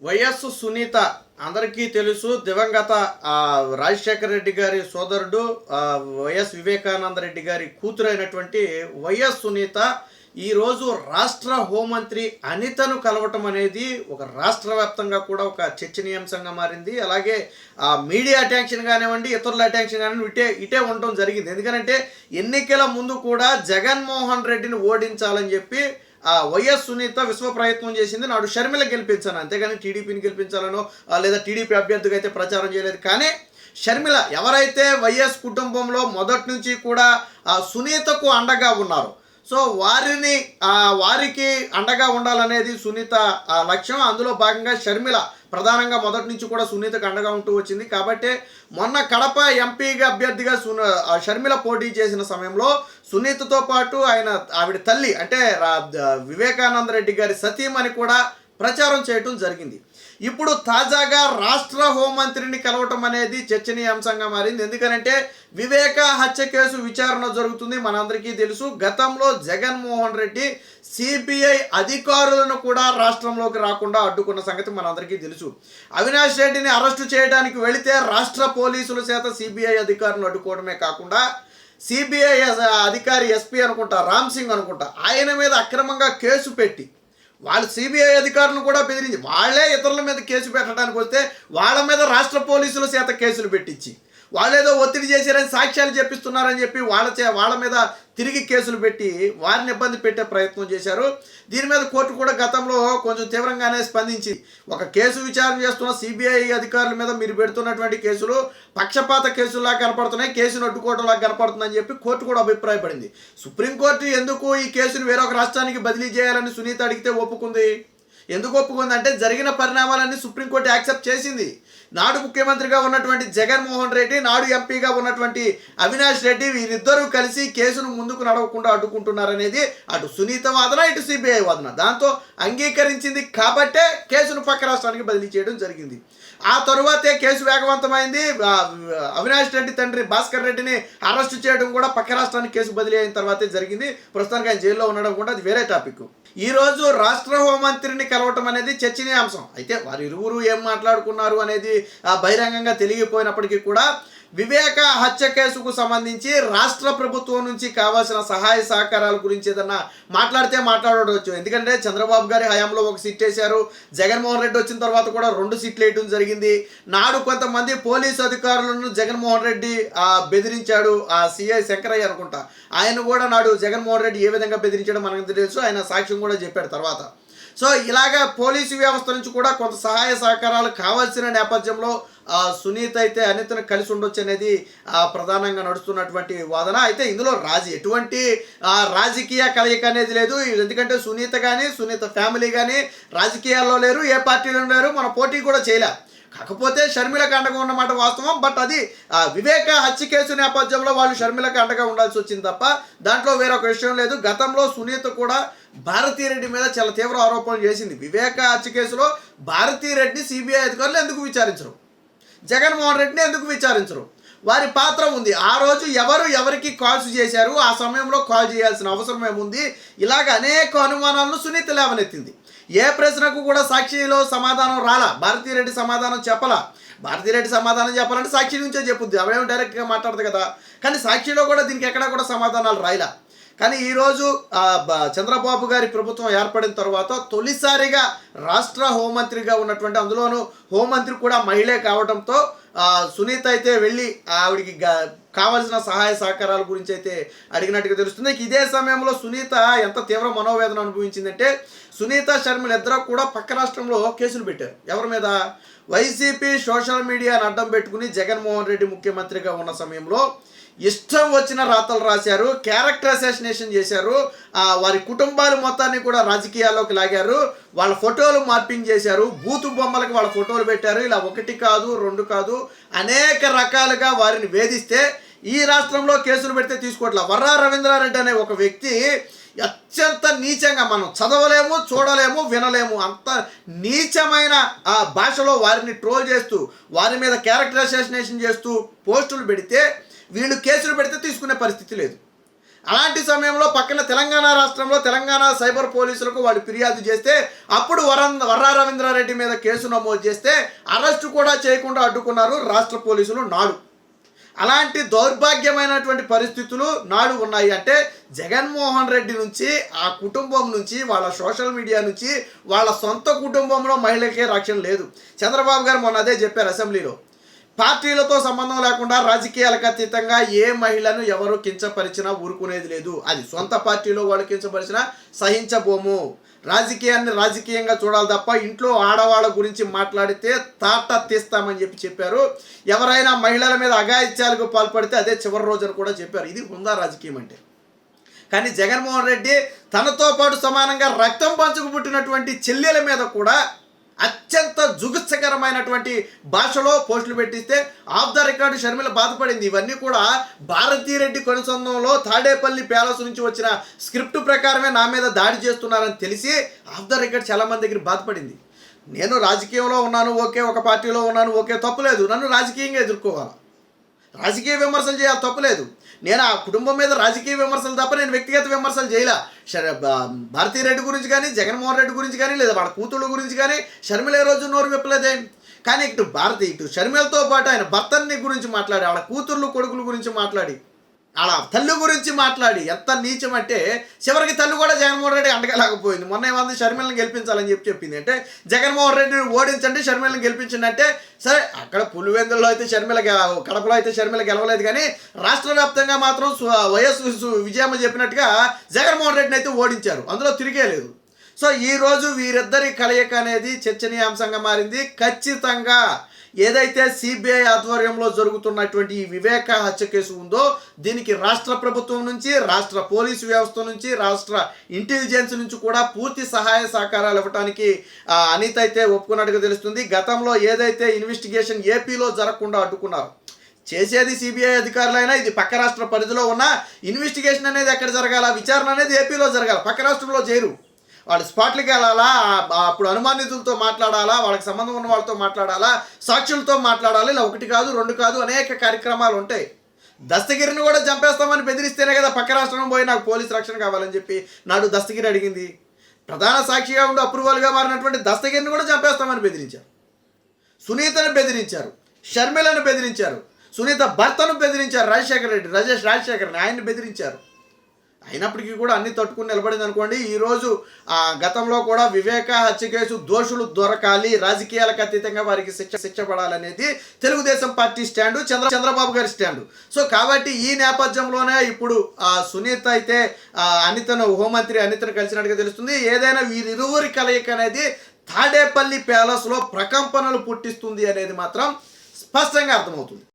YS Sunitha అందరికీ తెలుసు. దివంగత రాజశేఖర రెడ్డి గారి సోదరుడు వైఎస్ వివేకానంద రెడ్డి గారి కూతురైనటువంటి వైఎస్ సునీత ఈరోజు రాష్ట్ర హోంమంత్రి అనితను కలవటం అనేది ఒక రాష్ట్ర వ్యాప్తంగా కూడా ఒక చర్చనీయాంశంగా మారింది. అలాగే మీడియా అటెన్షన్ కానివ్వండి, ఇతరుల అటెన్షన్ కానివ్వండి, ఇటే ఉండటం జరిగింది. ఎందుకంటే ఎన్నికల ముందు కూడా జగన్మోహన్ రెడ్డిని ఓడించాలని చెప్పి వైఎస్ సునీత విశ్వ ప్రయత్నం చేసింది. నాడు షర్మిల గెలిపించాను, అంతేగాని టీడీపీని గెలిపించాలనో లేదా టీడీపీ అభ్యర్థిగా అయితే ప్రచారం చేయలేదు. కానీ షర్మిల ఎవరైతే వైఎస్ కుటుంబంలో మొదటి నుంచి కూడా సునీతకు అండగా ఉన్నారు, సో వారికి అండగా ఉండాలనేది సునీత లక్ష్యం. అందులో భాగంగా షర్మిల ప్రధానంగా మొదటి నుంచి కూడా సునీతకు అండగా ఉంటూ వచ్చింది. కాబట్టి మొన్న కడప ఎంపీగా అభ్యర్థిగా షర్మిల పోటీ చేసిన సమయంలో సునీతతో పాటు ఆవిడ తల్లి అంటే వివేకానంద రెడ్డి గారి సతీమణి కూడా ప్రచారం చేయటం జరిగింది. ఇప్పుడు తాజాగా రాష్ట్ర హోంమంత్రిని కలవటం అనేది చర్చనీయాంశంగా మారింది. ఎందుకంటే వివేక హత్య కేసు విచారణ జరుగుతుంది. మనందరికీ తెలుసు, గతంలో జగన్మోహన్ రెడ్డి సిబిఐ అధికారులను కూడా రాష్ట్రంలోకి రాకుండా అడ్డుకున్న సంగతి మనందరికీ తెలుసు. అవినాష్ రెడ్డిని అరెస్టు చేయడానికి వెళితే రాష్ట్ర పోలీసుల చేత సిబిఐ అధికారులను అడ్డుకోవడమే కాకుండా సిబిఐ అధికారి ఎస్పీ అనుకుంటా, రామ్ సింగ్ అనుకుంటా, ఆయన మీద అక్రమంగా కేసు పెట్టి వాళ్ళు సిబిఐ అధికారులను కూడా బెదిరించి వాళ్ళే ఇతరుల మీద కేసు పెట్టడానికి వస్తే వాళ్ళ మీద రాష్ట్ర పోలీసుల చేత కేసులు పెట్టించి వాళ్ళేదో ఒత్తిడి చేశారని సాక్ష్యాలు చెప్పిస్తున్నారని చెప్పి వాళ్ళ మీద తిరిగి కేసులు పెట్టి వారిని ఇబ్బంది పెట్టే ప్రయత్నం చేశారు. దీని మీద కోర్టు కూడా గతంలో కొంచెం తీవ్రంగానే స్పందించి ఒక కేసు విచారణ చేస్తున్న సిబిఐ అధికారుల మీద మీరు పెడుతున్నటువంటి కేసులు పక్షపాత కేసుల్లా కనపడుతున్నాయి, కేసును అడ్డుకోవడంలా కనపడుతుందని చెప్పి కోర్టు కూడా అభిప్రాయపడింది. సుప్రీంకోర్టు ఎందుకు ఈ కేసును వేరొక రాష్ట్రానికి బదిలీ చేయాలని సునీత అడిగితే ఒప్పుకుంది. ఎందుకు ఒప్పుకుందంటే జరిగిన పరిణామాలన్నీ సుప్రీంకోర్టు యాక్సెప్ట్ చేసింది. నాడు ముఖ్యమంత్రిగా ఉన్నటువంటి జగన్మోహన్ రెడ్డి, నాడు ఎంపీగా ఉన్నటువంటి అవినాష్ రెడ్డి, వీరిద్దరూ కలిసి కేసును ముందుకు నడవకుండా అడ్డుకుంటున్నారనేది అటు సునీత వాదన, ఇటు సిబిఐ వాదన. దాంతో అంగీకరించింది కాబట్టే కేసును పక్క రాష్ట్రానికి బదిలీ చేయడం జరిగింది. ఆ తరువాతే కేసు వేగవంతమైంది. అవినాష్ రెడ్డి తండ్రి భాస్కర్ రెడ్డిని అరెస్టు చేయడం కూడా పక్క రాష్ట్రానికి కేసు బదిలీ అయిన తర్వాతే జరిగింది. ప్రస్తుతానికి ఆయన జైల్లో ఉండడం కూడా అది వేరే టాపిక్. ఈరోజు రాష్ట్ర హోంమంత్రిని కలవటం అనేది చర్చనీయాంశం. అయితే వారు ఇరువురు ఏం మాట్లాడుకున్నారు అనేది బహిరంగంగా తెలియపోయినప్పటికీ కూడా వివేక హత్య కేసుకు సంబంధించి రాష్ట్ర ప్రభుత్వం నుంచి కావాల్సిన సహాయ సహకారాల గురించి ఏదన్నా మాట్లాడవచ్చు. ఎందుకంటే చంద్రబాబు గారి హయాంలో ఒక సీట్ వేశారు, జగన్మోహన్ రెడ్డి వచ్చిన తర్వాత కూడా 2 సీట్లు వేయడం జరిగింది. నాడు కొంతమంది పోలీసు అధికారులను జగన్మోహన్ రెడ్డి బెదిరించాడు. సిఐ శంకరయ్య అనుకుంటా, ఆయన కూడా నాడు జగన్మోహన్ రెడ్డి ఏ విధంగా బెదిరించాడో మనకు తెలుసు. ఆయన సాక్ష్యం కూడా చెప్పాడు తర్వాత. సో ఇలాగా పోలీసు వ్యవస్థ నుంచి కూడా కొంత సహాయ సహకారాలు కావాల్సిన నేపథ్యంలో సునీత అయితే అనితను కలిసి ఉండొచ్చు అనేది ప్రధానంగా నడుస్తున్నటువంటి వాదన. అయితే ఇందులో ఎటువంటి రాజకీయ కలయిక అనేది లేదు. ఎందుకంటే సునీత కానీ సునీత ఫ్యామిలీ కానీ రాజకీయాల్లో లేరు, ఏ పార్టీలో లేరు, మన పోటీ కూడా చేయలే. కాకపోతే షర్మిలకు అండగా ఉన్నమాట వాస్తవం. బట్ అది వివేక హత్య కేసు నేపథ్యంలో వాళ్ళు షర్మిలకు అండగా ఉండాల్సి వచ్చింది తప్ప దాంట్లో వేరొక విషయం లేదు. గతంలో సునీత కూడా భారతీరెడ్డి మీద చాలా తీవ్ర ఆరోపణలు చేసింది. వివేక హత్య కేసులో భారతీరెడ్డిని సిబిఐ అధికారులు ఎందుకు విచారించరు, జగన్మోహన్ రెడ్డిని ఎందుకు విచారించరు? వారి పాత్ర ఉంది. ఆ రోజు ఎవరికి కాల్స్ చేశారు, ఆ సమయంలో కాల్ చేయాల్సిన అవసరం ఏముంది? ఇలాగ అనేక అనుమానాలను సునీత లేవనెత్తింది. ఏ ప్రశ్నకు కూడా సాక్షిలో సమాధానం రాలా, భారతీరెడ్డి సమాధానం చెప్పాలా. భారతీరెడ్డి సమాధానం చెప్పాలంటే సాక్షి నుంచే చెప్పుద్ది, అవేమో డైరెక్ట్గా మాట్లాడదు కదా. కానీ సాక్షిలో కూడా దీనికి ఎక్కడా కూడా సమాధానాలు రాయలా. కానీ ఈరోజు చంద్రబాబు గారి ప్రభుత్వం ఏర్పడిన తర్వాత తొలిసారిగా రాష్ట్ర హోంమంత్రిగా ఉన్నటువంటి, అందులోనూ హోంమంత్రి కూడా మహిళే కావడంతో సునీత అయితే వెళ్ళి ఆవిడికి కావాల్సిన సహాయ సహకారాల గురించి అయితే అడిగినట్టుగా తెలుస్తుంది. ఇదే సమయంలో సునీత ఎంత తీవ్ర మనోవేదన అనుభవించిందంటే సునీత షర్మిల ఇద్దరు కూడా పక్క రాష్ట్రంలో కేసులు పెట్టారు. ఎవరి మీద? వైసీపీ సోషల్ మీడియాను అడ్డం పెట్టుకుని జగన్మోహన్ రెడ్డి ముఖ్యమంత్రిగా ఉన్న సమయంలో ఇష్టం వచ్చిన రాతలు రాశారు, క్యారెక్టర్ అసాసినేషన్ చేశారు, వారి కుటుంబాలు మొత్తాన్ని కూడా రాజకీయాల్లోకి లాగారు, వాళ్ళ ఫోటోలు మార్పింగ్ చేశారు, బూతు బొమ్మలకు వాళ్ళ ఫోటోలు పెట్టారు. ఇలా 1 కాదు 2 కాదు అనేక రకాలుగా వారిని వేధిస్తే ఈ రాష్ట్రంలో కేసులు పెడితే తీసుకోవట్లా. వర్రా రవీంద్రారెడ్డి అనే ఒక వ్యక్తి అత్యంత నీచంగా, మనం చదవలేము, చూడలేము, వినలేము, అంత నీచమైన భాషలో వారిని ట్రోల్ చేస్తూ వారి మీద క్యారెక్టర్ అసాసినేషన్ చేస్తూ పోస్టులు పెడితే వీళ్ళు కేసులు పెడితే తీసుకునే పరిస్థితి లేదు. అలాంటి సమయంలో పక్కన తెలంగాణ రాష్ట్రంలో తెలంగాణ సైబర్ పోలీసులకు వాళ్ళు ఫిర్యాదు చేస్తే అప్పుడు వర్రా రవీంద్రారెడ్డి మీద కేసు నమోదు చేస్తే అరెస్టు కూడా చేయకుండా అడ్డుకున్నారు రాష్ట్ర పోలీసులు నాడు. అలాంటి దౌర్భాగ్యమైనటువంటి పరిస్థితులు నాడు ఉన్నాయి. అంటే జగన్మోహన్ రెడ్డి నుంచి, ఆ కుటుంబం నుంచి, వాళ్ళ సోషల్ మీడియా నుంచి, వాళ్ళ సొంత కుటుంబంలో మహిళలకే రక్షణ లేదు. చంద్రబాబు గారు మొన్న అదే చెప్పారు అసెంబ్లీలో. పార్టీలతో సంబంధం లేకుండా రాజకీయాలకు అతీతంగా ఏ మహిళను ఎవరు కించపరిచినా ఊరుకునేది లేదు. అది సొంత పార్టీలో వాళ్ళు కించపరిచినా సహించబోము. రాజకీయాన్ని రాజకీయంగా చూడాలి తప్ప ఇంట్లో ఆడవాళ్ళ గురించి మాట్లాడితే తాట తీస్తామని చెప్పారు. ఎవరైనా మహిళల మీద అఘాయిత్యాలకు పాల్పడితే అదే చివరి రోజున కూడా చెప్పారు. ఇది ఉందా రాజకీయం అంటే? కానీ జగన్మోహన్ రెడ్డి తనతో పాటు సమానంగా రక్తం పంచుకు పుట్టినటువంటి చెల్లెల మీద కూడా అత్యంత జుగుత్సకరమైనటువంటి భాషలో పోస్టులు పెట్టిస్తే ఆఫ్ ద రికార్డు షర్మిల బాధపడింది. ఇవన్నీ కూడా భారతీరెడ్డి కొనసందంలో తాడేపల్లి ప్యాలెస్ నుంచి వచ్చిన స్క్రిప్ట్ ప్రకారమే నా మీద దాడి చేస్తున్నారని తెలిసి ఆఫ్ ద రికార్డ్ చాలామంది దగ్గర బాధపడింది. నేను రాజకీయంలో ఉన్నాను ఓకే, ఒక పార్టీలో ఉన్నాను ఓకే, తప్పులేదు. నన్ను రాజకీయంగా ఎదుర్కోవాలి, రాజకీయ విమర్శలు చేయాలి, తప్పులేదు. నేను ఆ కుటుంబం మీద రాజకీయ విమర్శలు తప్ప నేను వ్యక్తిగత విమర్శలు చేయలే. భారతీరెడ్డి గురించి కానీ, జగన్మోహన్ రెడ్డి గురించి కానీ, లేదా వాళ్ళ కూతుళ్ళ గురించి కానీ షర్మిల ఏ రోజు నోరు విప్పలేదే. కానీ ఇటు షర్మిలతో పాటు ఆయన భర్తని గురించి మాట్లాడి, వాళ్ళ కూతుర్లు కొడుకుల గురించి మాట్లాడి, వాళ్ళ తల్లి గురించి మాట్లాడి ఎంత నీచం అంటే చివరికి తల్లి కూడా జగన్మోహన్ రెడ్డి అండగలేకపోయింది. మొన్న ఏమంది షర్మిలను గెలిపించాలని చెప్పింది. అంటే జగన్మోహన్ రెడ్డిని ఓడించండి, షర్మిలను గెలిపించండి అంటే సరే. అక్కడ పులివెందుల్లో అయితే షర్మిల, కడపలో అయితే షర్మిల గెలవలేదు. కానీ రాష్ట్ర వ్యాప్తంగా మాత్రం వైఎస్ విజయమ్మ చెప్పినట్టుగా జగన్మోహన్ రెడ్డిని అయితే ఓడించారు, అందులో తిరిగే లేదు. సో ఈరోజు వీరిద్దరి కలయిక అనేది చర్చనీయాంశంగా మారింది. ఖచ్చితంగా ఏదైతే సిబిఐ ఆధ్వర్యంలో జరుగుతున్నటువంటి ఈ వివేక హత్య కేసు ఉందో దీనికి రాష్ట్ర ప్రభుత్వం నుంచి, రాష్ట్ర పోలీసు వ్యవస్థ నుంచి, రాష్ట్ర ఇంటెలిజెన్స్ నుంచి కూడా పూర్తి సహాయ సహకారాలు ఇవ్వడానికి అనిత అయితే ఒప్పుకున్నట్టుగా తెలుస్తుంది. గతంలో ఏదైతే ఇన్వెస్టిగేషన్ ఏపీలో జరగకుండా అడ్డుకున్నారు, చేసేది సిబిఐ అధికారులైనా ఇది పక్క రాష్ట్ర పరిధిలో ఉన్న ఇన్వెస్టిగేషన్ అనేది ఎక్కడ జరగాల, విచారణ అనేది ఏపీలో జరగాలి, పక్క రాష్ట్రంలో చేయరు. వాళ్ళు స్పాట్లకి వెళ్ళాలా, అప్పుడు అనుమానితులతో మాట్లాడాలా, వాళ్ళకి సంబంధం ఉన్న వాళ్ళతో మాట్లాడాలా, సాక్షులతో మాట్లాడాలి. ఇలా ఒకటి కాదు రెండు కాదు అనేక కార్యక్రమాలు ఉంటాయి. దస్తగిరిని కూడా చంపేస్తామని బెదిరిస్తేనే కదా పక్క రాష్ట్రం పోయి నాకు పోలీసు రక్షణ కావాలని చెప్పి నాడు దస్తగిరి అడిగింది. ప్రధాన సాక్షిగా ఉండి అప్రూవల్గా మారినటువంటి దస్తగిరిని కూడా చంపేస్తామని బెదిరించారు. సునీతను బెదిరించారు, షర్మిలను బెదిరించారు, సునీత భర్తను బెదిరించారు, రాజశేఖర్ని ఆయన్ని బెదిరించారు. అయినప్పటికీ కూడా అన్ని తట్టుకుని నిలబడింది అనుకోండి. ఈరోజు గతంలో కూడా వివేక హత్య కేసు దోషులు దొరకాలి, రాజకీయాలకు అతీతంగా వారికి శిక్ష పడాలనేది తెలుగుదేశం పార్టీ స్టాండు, చంద్రబాబు గారి స్టాండు. సో కాబట్టి ఈ నేపథ్యంలోనే ఇప్పుడు సునీత అయితే హోంమంత్రి అనితను కలిసినట్టుగా తెలుస్తుంది. ఏదైనా వీరిరువురి కలయిక అనేది తాడేపల్లి ప్యాలెస్లో ప్రకంపనలు పుట్టిస్తుంది అనేది మాత్రం స్పష్టంగా అర్థమవుతుంది.